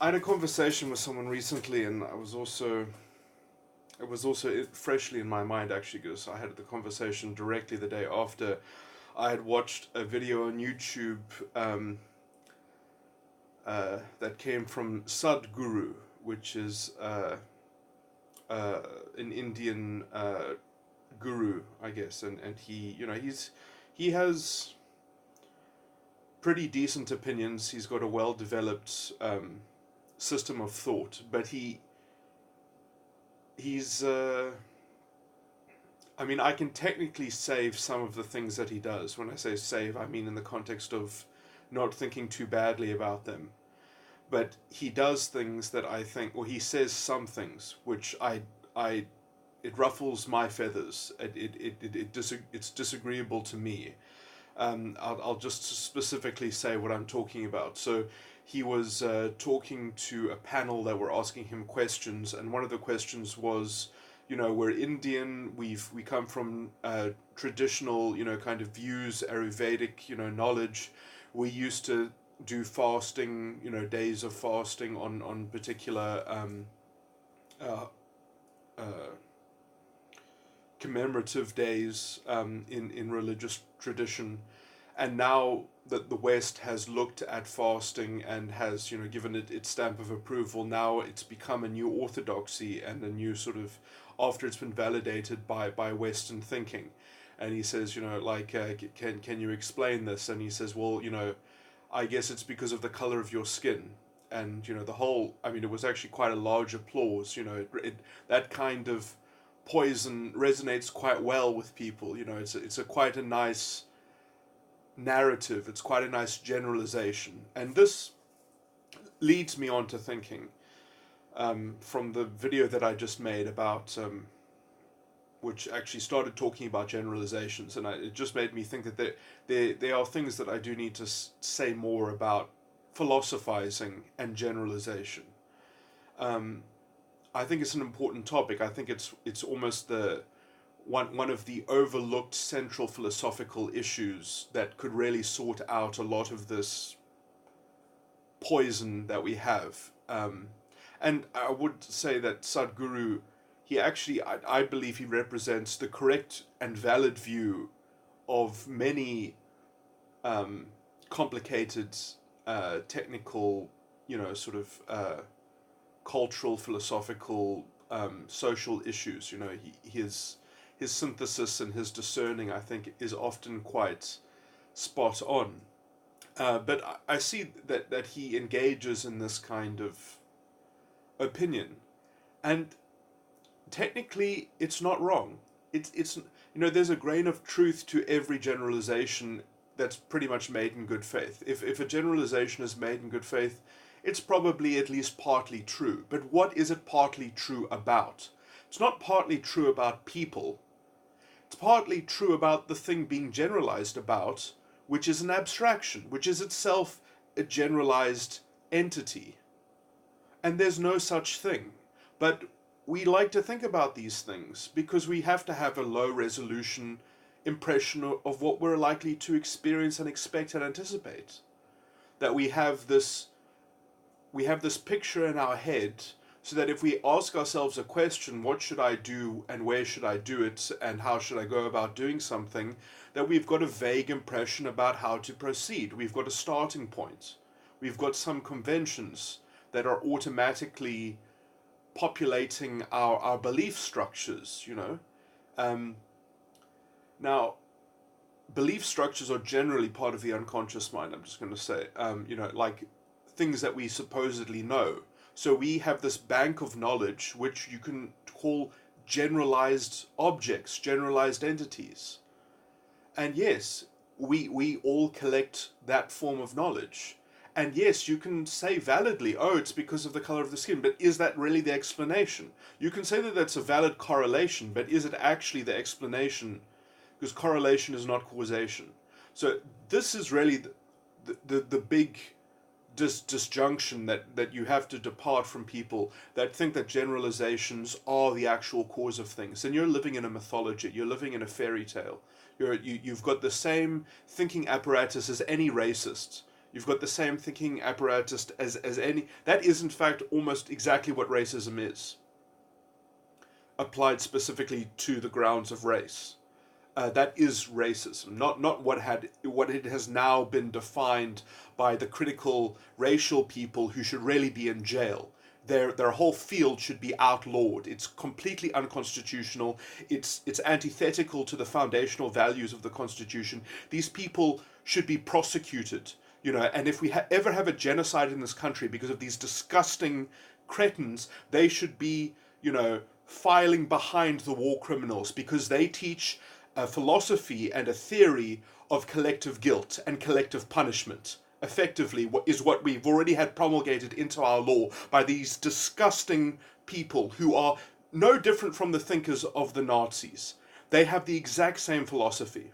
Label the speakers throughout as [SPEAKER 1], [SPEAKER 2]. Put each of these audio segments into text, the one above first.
[SPEAKER 1] I had a conversation with someone recently, and it was also freshly in my mind actually, because I had the conversation directly the day after I had watched a video on YouTube that came from Sadhguru, which is an Indian guru, I guess, and he, he has pretty decent opinions. He's got a well developed system of thought, but he's I mean, I can technically save some of the things that he does. When I say save, I mean in the context of not thinking too badly about them. But he does things that I think, or he says some things which I it ruffles my feathers. It's disagreeable to me. I'll just specifically say what I'm talking about. So he was talking to a panel that were asking him questions, and one of the questions was, we're Indian, we come from traditional, kind of views, Ayurvedic, knowledge. We used to do fasting, days of fasting on particular uh, uh, commemorative days in religious tradition, and now that the West has looked at fasting and has given it its stamp of approval, now it's become a new orthodoxy and a new sort of, after it's been validated by Western thinking. And he says, can you explain this? And he says, well, I guess it's because of the color of your skin. And the whole, I mean, it was actually quite a large applause. That kind of poison resonates quite well with people. It's a quite a nice narrative. It's quite a nice generalization, and this leads me on to thinking, from the video that I just made about, which actually started talking about generalizations, and it just made me think that there are things that I do need to say more about philosophizing and generalization. I think it's an important topic. I think it's almost the one of the overlooked central philosophical issues that could really sort out a lot of this poison that we have. And I would say that Sadhguru, he actually, I believe he represents the correct and valid view of many complicated, technical, sort of cultural, philosophical, social issues. His synthesis and his discerning, I think, is often quite spot on. But I see that he engages in this kind of opinion, and technically, it's not wrong. It's there's a grain of truth to every generalization that's pretty much made in good faith. If a generalization is made in good faith, it's probably at least partly true. But what is it partly true about? It's not partly true about people. It's partly true about the thing being generalized about, which is an abstraction, which is itself a generalized entity. And there's no such thing. But we like to think about these things because we have to have a low resolution impression of what we're likely to experience and expect and anticipate. That we have this picture in our head, so that if we ask ourselves a question, what should I do and where should I do it and how should I go about doing something, that we've got a vague impression about how to proceed. We've got a starting point. We've got some conventions that are automatically populating our belief structures, Now, belief structures are generally part of the unconscious mind, I'm just going to say, like things that we supposedly know. So we have this bank of knowledge, which you can call generalized objects, generalized entities. And yes, we all collect that form of knowledge. And yes, you can say validly, oh, it's because of the color of the skin, but is that really the explanation? You can say that that's a valid correlation, but is it actually the explanation? Because correlation is not causation. So this is really the big disjunction that you have to depart from people that think that generalizations are the actual cause of things. And you're living in a mythology, you're living in a fairy tale. You've got the same thinking apparatus as any racist. You've got the same thinking apparatus as any. That is, in fact, almost exactly what racism is, applied specifically to the grounds of race. That is racism, not what it has now been defined by the critical racial people who should really be in jail. Their whole field should be outlawed. It's completely unconstitutional. It's antithetical to the foundational values of the Constitution. These people should be prosecuted, and if we ever have a genocide in this country because of these disgusting cretins, they should be, filing behind the war criminals, because they teach a philosophy and a theory of collective guilt and collective punishment. Effectively, what is what we've already had promulgated into our law by these disgusting people who are no different from the thinkers of the Nazis. They have the exact same philosophy.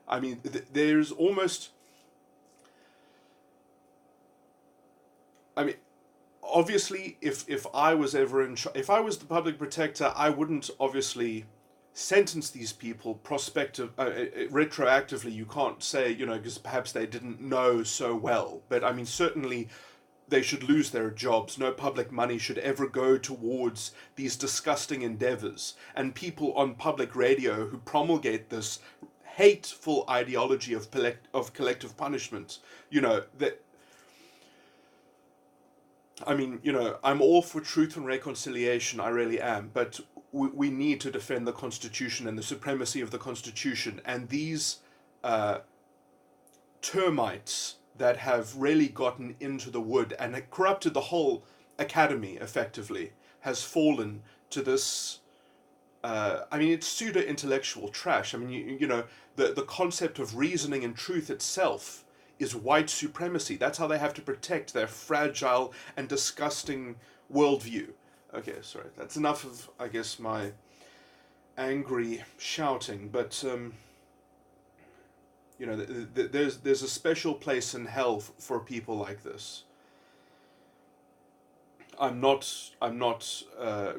[SPEAKER 1] I mean, there's almost... I mean, obviously, if I was ever if I was the public protector, I wouldn't obviously sentence these people retroactively. You can't say, because perhaps they didn't know so well. But I mean, certainly they should lose their jobs. No public money should ever go towards these disgusting endeavors. And people on public radio who promulgate this hateful ideology of collective punishment, that... I mean, I'm all for truth and reconciliation, I really am, but we need to defend the Constitution and the supremacy of the Constitution, and these termites that have really gotten into the wood and corrupted the whole academy, effectively, has fallen to this... I mean, it's pseudo-intellectual trash. I mean, the concept of reasoning and truth itself is white supremacy. That's how they have to protect their fragile and disgusting worldview. Okay, sorry, that's enough of, I guess, my angry shouting, but, there's a special place in hell for people like this. I'm not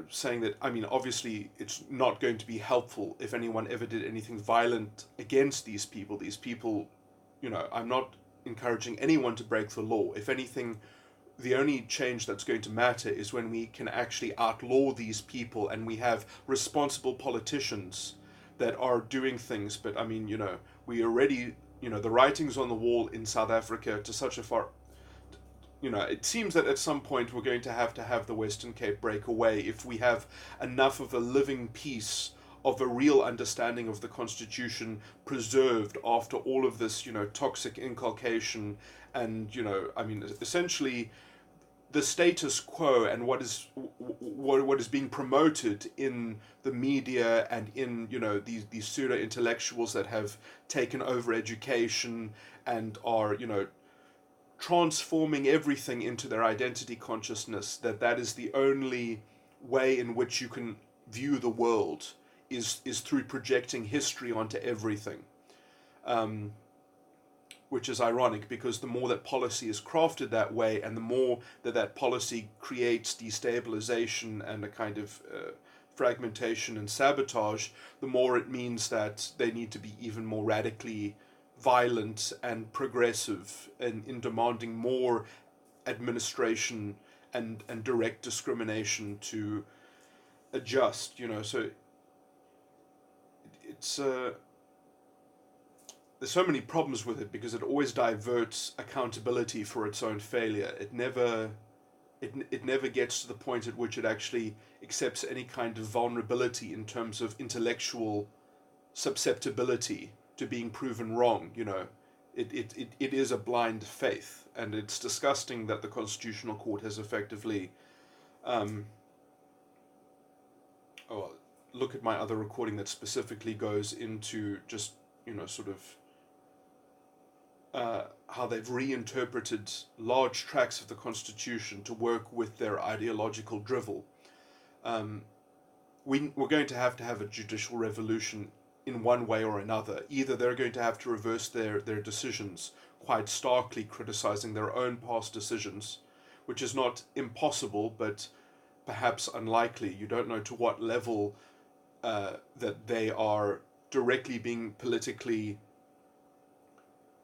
[SPEAKER 1] saying that... I mean, obviously, it's not going to be helpful if anyone ever did anything violent against these people. These people, I'm not encouraging anyone to break the law. If anything, the only change that's going to matter is when we can actually outlaw these people and we have responsible politicians that are doing things. But I mean, we already, the writing's on the wall in South Africa to such a far... it seems that at some point we're going to have the Western Cape break away if we have enough of a living piece of a real understanding of the Constitution preserved after all of this, toxic inculcation and, I mean, essentially the status quo and what is being promoted in the media and in, these pseudo-intellectuals that have taken over education and are, transforming everything into their identity consciousness, that is the only way in which you can view the world is through projecting history onto everything, which is ironic because the more that policy is crafted that way and the more that policy creates destabilization and a kind of fragmentation and sabotage, the more it means that they need to be even more radically violent and progressive in demanding more administration and direct discrimination to adjust, so it's there's so many problems with it because it always diverts accountability for its own failure. It never gets to the point at which it actually accepts any kind of vulnerability in terms of intellectual susceptibility to being proven wrong. It is a blind faith, and it's disgusting that the Constitutional Court has effectively look at my other recording that specifically goes into just, sort of how they've reinterpreted large tracts of the Constitution to work with their ideological drivel. We're going to have a judicial revolution in one way or another. Either they're going to have to reverse their decisions, quite starkly criticizing their own past decisions, which is not impossible, but perhaps unlikely. You don't know to what level that they are directly being politically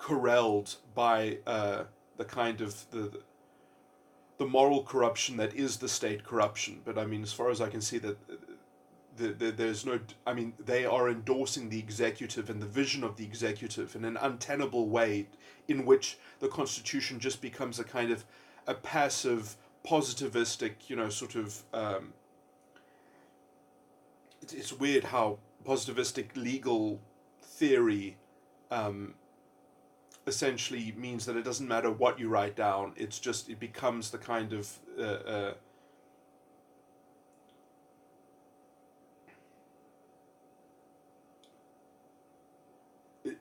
[SPEAKER 1] corralled by the kind of the moral corruption that is the state corruption. But I mean, as far as I can see, that there's no. I mean, they are endorsing the executive and the vision of the executive in an untenable way, in which the Constitution just becomes a kind of a passive, positivistic, sort of. It's weird how positivistic legal theory essentially means that it doesn't matter what you write down. It becomes the kind of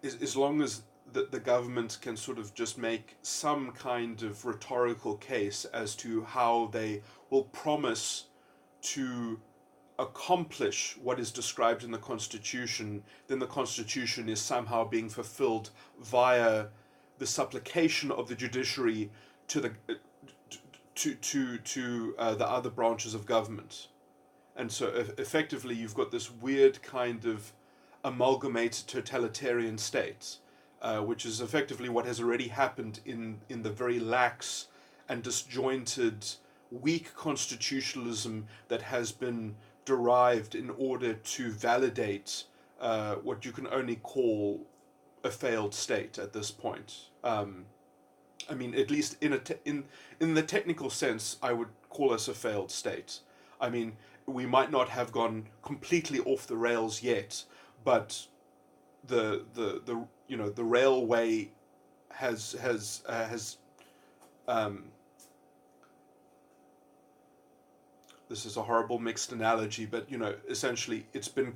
[SPEAKER 1] as long as the government can sort of just make some kind of rhetorical case as to how they will promise to accomplish what is described in the Constitution, then the Constitution is somehow being fulfilled via the supplication of the judiciary to the other branches of government. And so effectively you've got this weird kind of amalgamated totalitarian state, which is effectively what has already happened in the very lax and disjointed, weak constitutionalism that has been derived in order to validate what you can only call a failed state at this point. I mean, at least in the technical sense, I would call us a failed state. I mean, we might not have gone completely off the rails yet, but the railway has this is a horrible mixed analogy, but essentially it's been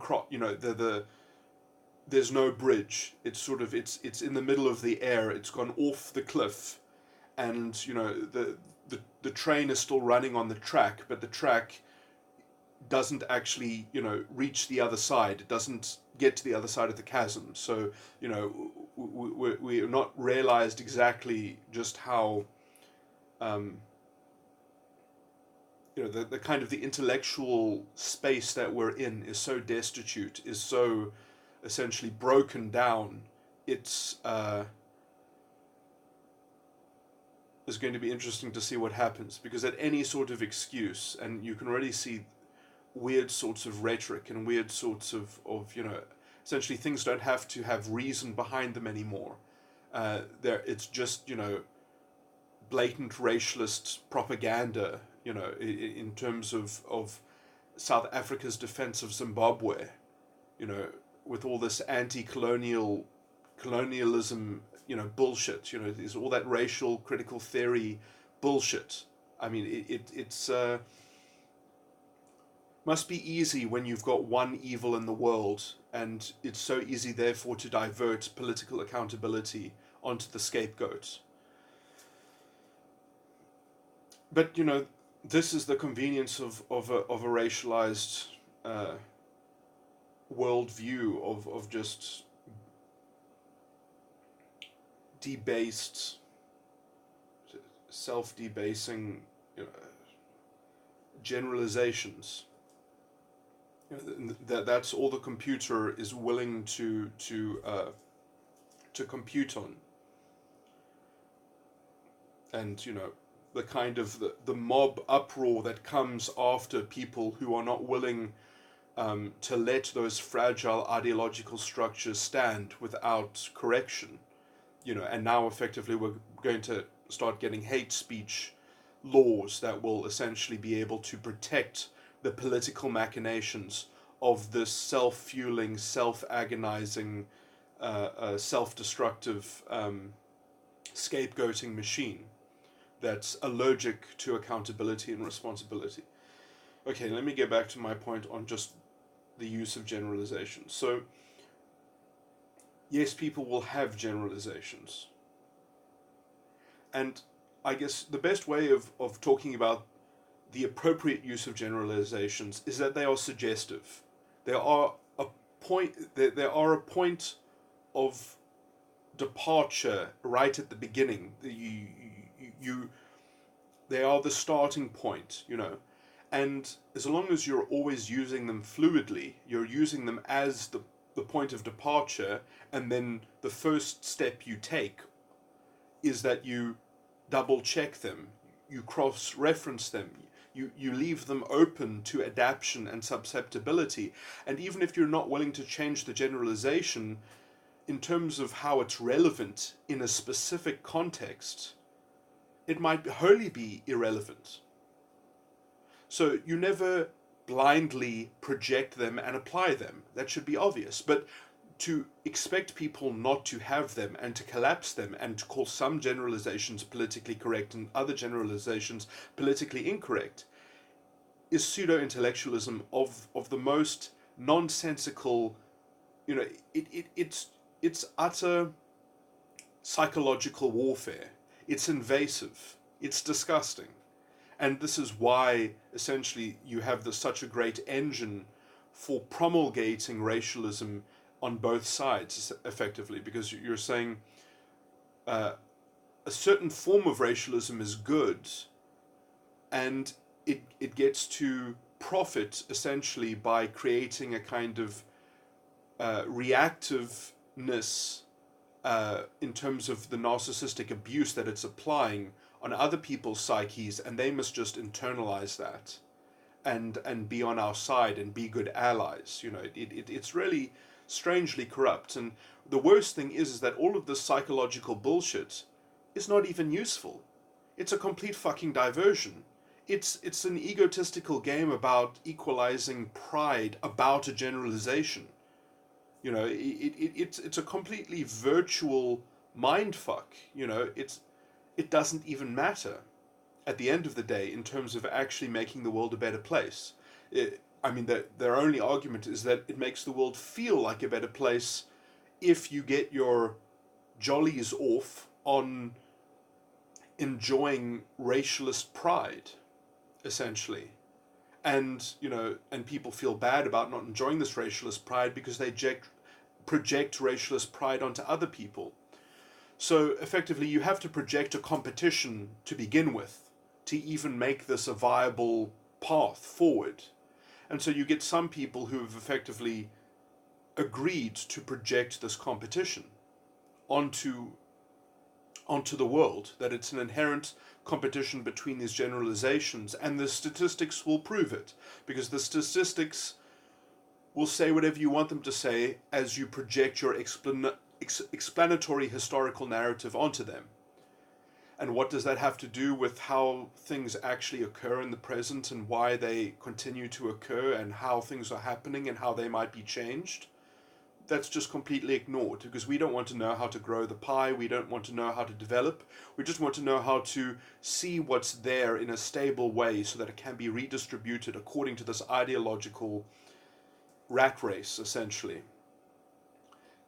[SPEAKER 1] there's no bridge. It's in the middle of the air. It's gone off the cliff, and the train is still running on the track, but the track doesn't actually reach the other side. It doesn't get to the other side of the chasm. So we're not realized exactly just how the kind of the intellectual space that we're in is so destitute, is so essentially broken down. It's going to be interesting to see what happens, because at any sort of excuse, and you can already see weird sorts of rhetoric and weird sorts of essentially things don't have to have reason behind them anymore. It's just blatant racialist propaganda, in terms of South Africa's defense of Zimbabwe, with all this colonialism, bullshit, there's all that racial critical theory bullshit. I mean, it's must be easy when you've got one evil in the world, and it's so easy, therefore, to divert political accountability onto the scapegoat. But, this is the convenience of a racialized worldview of just debased, self-debasing generalizations. That's all the computer is willing to compute on. And the kind of the mob uproar that comes after people who are not willing to let those fragile ideological structures stand without correction. And now effectively we're going to start getting hate speech laws that will essentially be able to protect the political machinations of this self-fueling, self-agonizing, self-destructive scapegoating machine that's allergic to accountability and responsibility. Okay, let me get back to my point on just the use of generalization. So, yes, people will have generalizations. And I guess the best way of talking about the appropriate use of generalizations is that they are suggestive. There are a point of departure right at the beginning. They are the starting point, and as long as you're always using them fluidly, you're using them as the point of departure, and then the first step you take is that you double check them, you cross reference them, you leave them open to adaptation and susceptibility. And even if you're not willing to change the generalization in terms of how it's relevant in a specific context, it might wholly be irrelevant. So you never blindly project them and apply them. That should be obvious. But to expect people not to have them and to collapse them and to call some generalizations politically correct and other generalizations politically incorrect is pseudo-intellectualism of the most nonsensical, it's utter psychological warfare. It's invasive. It's disgusting. And this is why, essentially, you have such a great engine for promulgating racialism on both sides, effectively, because you're saying a certain form of racialism is good, and it gets to profit, essentially, by creating a kind of reactiveness in terms of the narcissistic abuse that it's applying on other people's psyches, and they must just internalize that and be on our side and be good allies. It's really strangely corrupt. And the worst thing is that all of this psychological bullshit is not even useful. It's a complete fucking diversion. It's an egotistical game about equalizing pride about a generalization. It's a completely virtual mindfuck. It doesn't even matter at the end of the day in terms of actually making the world a better place. Their only argument is that it makes the world feel like a better place if you get your jollies off on enjoying racialist pride, essentially. And people feel bad about not enjoying this racialist pride because they project racialist pride onto other people. So effectively, you have to project a competition to begin with to even make this a viable path forward. And so you get some people who have effectively agreed to project this competition onto the world, that it's an inherent competition between these generalizations, and the statistics will prove it, because the statistics will say whatever you want them to say as you project your explanatory historical narrative onto them. And what does that have to do with how things actually occur in the present and why they continue to occur and how things are happening and how they might be changed? That's just completely ignored, because we don't want to know how to grow the pie, we don't want to know how to develop, we just want to know how to see what's there in a stable way so that it can be redistributed according to this ideological rat race, essentially.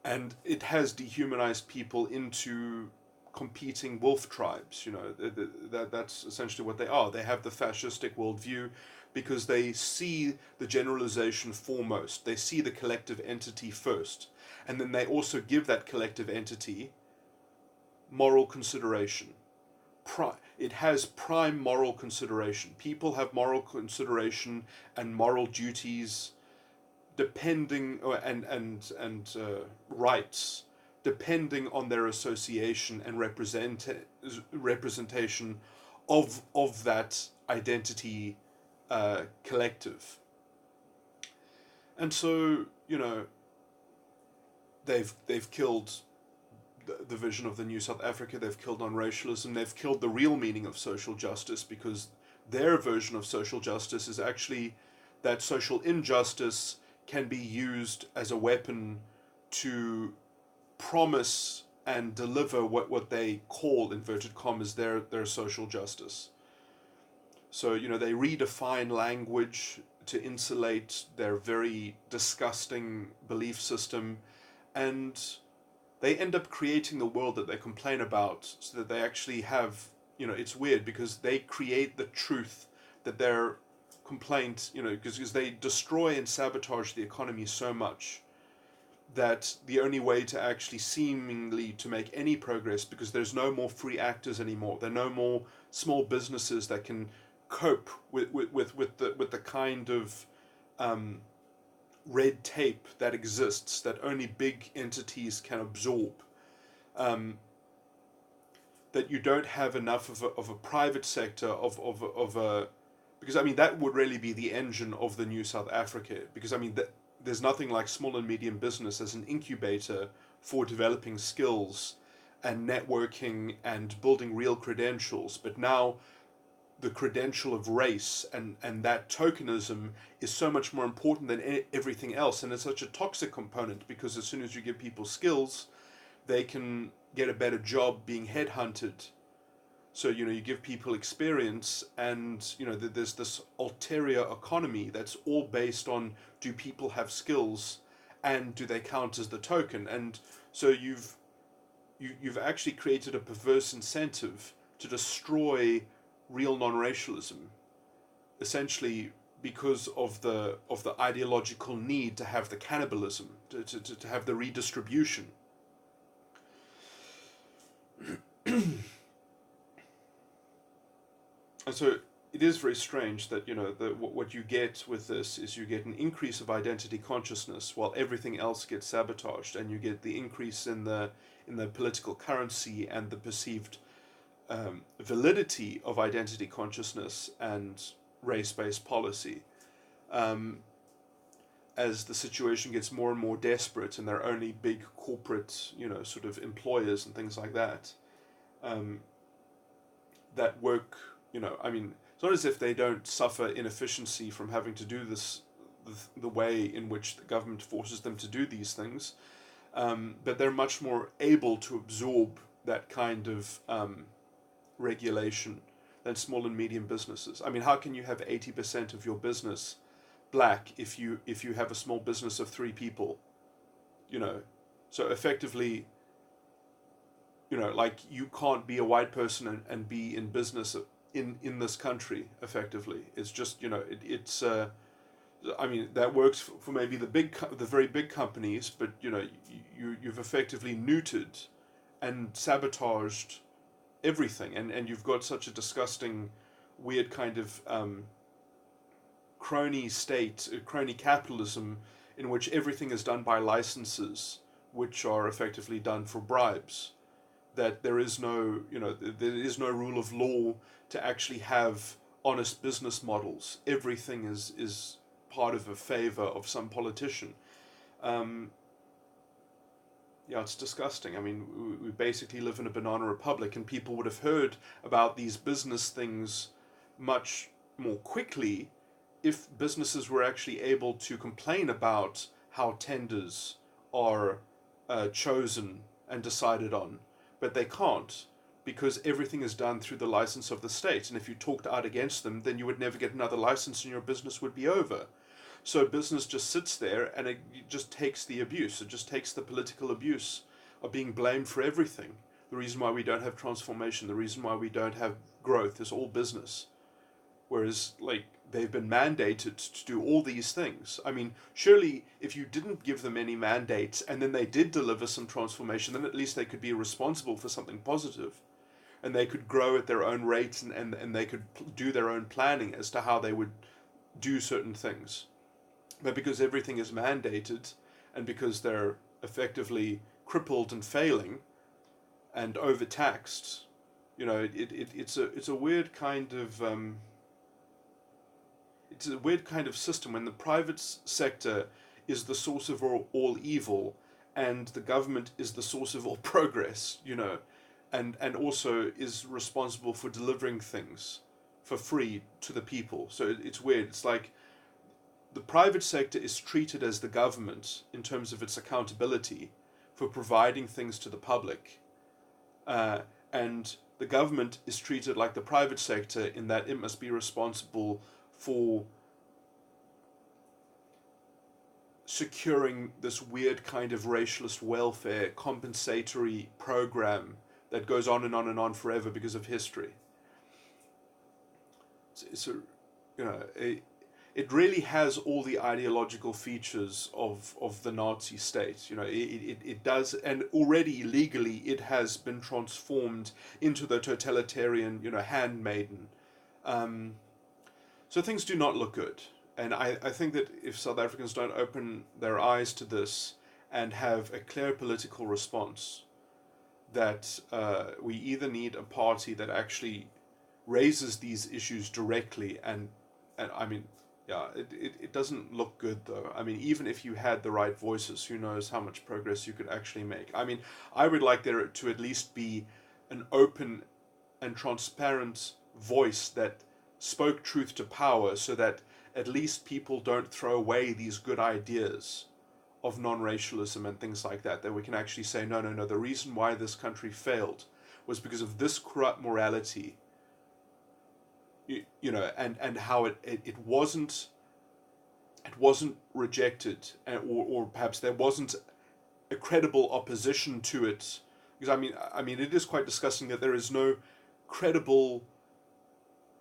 [SPEAKER 1] And it has dehumanized people into competing wolf tribes. That's essentially what they are. They have the fascistic worldview because they see the generalization foremost. They see the collective entity first. And then they also give that collective entity moral consideration. It has prime moral consideration. People have moral consideration and moral duties depending and rights depending on their association and representation of that identity collective. And so they've killed the vision of the New South Africa. They've killed on racialism. They've killed the real meaning of social justice, because their version of social justice is actually that social injustice can be used as a weapon to promise and deliver what they call, inverted commas, their social justice. So, they redefine language to insulate their very disgusting belief system, and they end up creating the world that they complain about, so that they actually have, it's weird because they create the truth that their complaint, because they destroy and sabotage the economy so much that the only way to actually seemingly to make any progress, because there's no more free actors anymore, there are no more small businesses that can cope with the kind of red tape that exists that only big entities can absorb. Um, that you don't have enough of a private sector of a, because I mean that would really be the engine of the new South Africa, because I mean there's nothing like small and medium business as an incubator for developing skills and networking and building real credentials. But now the credential of race and that tokenism is so much more important than everything else, and it's such a toxic component, because as soon as you give people skills, they can get a better job being headhunted. So, you give people experience, and, there's this ulterior economy that's all based on, do people have skills and do they count as the token? And so you've actually created a perverse incentive to destroy real non-racialism, essentially because of the ideological need to have the cannibalism, to have the redistribution. And so it is very strange that what you get with this is you get an increase of identity consciousness while everything else gets sabotaged, and you get the increase in the political currency and the perceived validity of identity consciousness and race-based policy. As the situation gets more and more desperate, and there are only big corporate, sort of employers and things like that, that work. I mean, it's not as if they don't suffer inefficiency from having to do this the way in which the government forces them to do these things, but they're much more able to absorb that kind of regulation than small and medium businesses. I mean, how can you have 80% of your business black if you have a small business of 3 people? So effectively, like, you can't be a white person and be in business in this country effectively. It's just, it's I mean, that works for maybe the very big companies, but you've effectively neutered and sabotaged everything, and you've got such a disgusting, weird kind of crony capitalism, in which everything is done by licenses, which are effectively done for bribes. That there is no rule of law to actually have honest business models. Everything is part of a favor of some politician. It's disgusting. I mean, we basically live in a banana republic, and people would have heard about these business things much more quickly if businesses were actually able to complain about how tenders are chosen and decided on. But they can't, because everything is done through the license of the state. And if you talked out against them, then you would never get another license and your business would be over. So business just sits there, and it just takes the abuse. It just takes the political abuse of being blamed for everything. The reason why we don't have transformation, the reason why we don't have growth, is all business. Whereas, like, they've been mandated to do all these things. I mean, surely if you didn't give them any mandates and then they did deliver some transformation, then at least they could be responsible for something positive. And they could grow at their own rate, and they could do their own planning as to how they would do certain things. But because everything is mandated, and because they're effectively crippled and failing and overtaxed, it's a weird kind of system when the private sector is the source of all evil, and the government is the source of all progress, and also is responsible for delivering things for free to the people. So it's weird. It's like the private sector is treated as the government in terms of its accountability for providing things to the public, and the government is treated like the private sector in that it must be responsible for securing this weird kind of racialist welfare compensatory program that goes on and on and on forever because of history. It really has all the ideological features of the Nazi state. It does, and already legally it has been transformed into the totalitarian, handmaiden. So things do not look good. And I think that if South Africans don't open their eyes to this and have a clear political response, that we either need a party that actually raises these issues directly, and I mean, yeah, it doesn't look good though. I mean, even if you had the right voices, who knows how much progress you could actually make. I mean, I would like there to at least be an open and transparent voice that spoke truth to power, so that at least people don't throw away these good ideas of non-racialism and things like that, that we can actually say, no, no, no, the reason why this country failed was because of this corrupt morality, and how it wasn't rejected, or perhaps there wasn't a credible opposition to it. Because I mean it is quite disgusting that there is no credible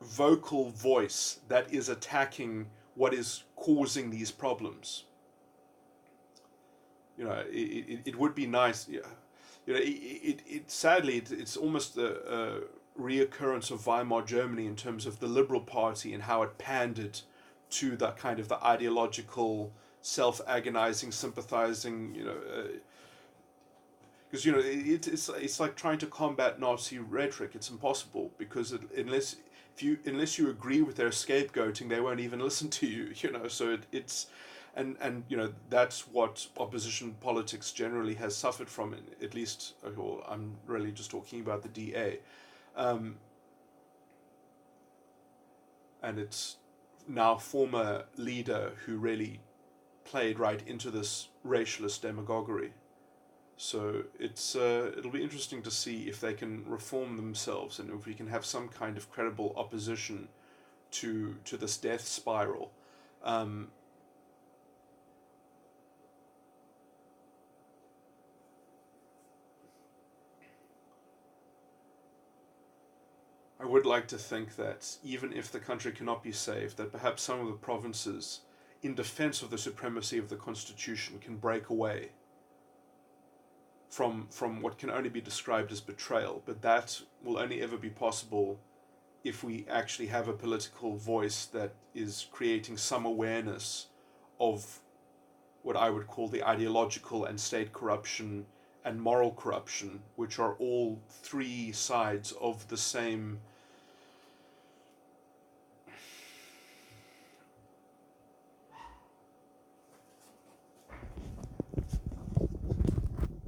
[SPEAKER 1] vocal voice that is attacking what is causing these problems. It would be nice. Yeah, sadly it's almost a reoccurrence of Weimar Germany in terms of the Liberal Party and how it pandered to the kind of the ideological, self-agonizing, sympathizing, because it's like trying to combat Nazi rhetoric. It's impossible, because unless you agree with their scapegoating, they won't even listen to you. So it's and that's what opposition politics generally has suffered from. At least, well, I'm really just talking about the DA, and it's now former leader who really played right into this racialist demagoguery. So it'll be interesting to see if they can reform themselves, and if we can have some kind of credible opposition to this death spiral. I would like to think that even if the country cannot be saved, that perhaps some of the provinces, in defense of the supremacy of the Constitution, can break away from what can only be described as betrayal. But that will only ever be possible if we actually have a political voice that is creating some awareness of what I would call the ideological and state corruption and moral corruption, which are all three sides of the same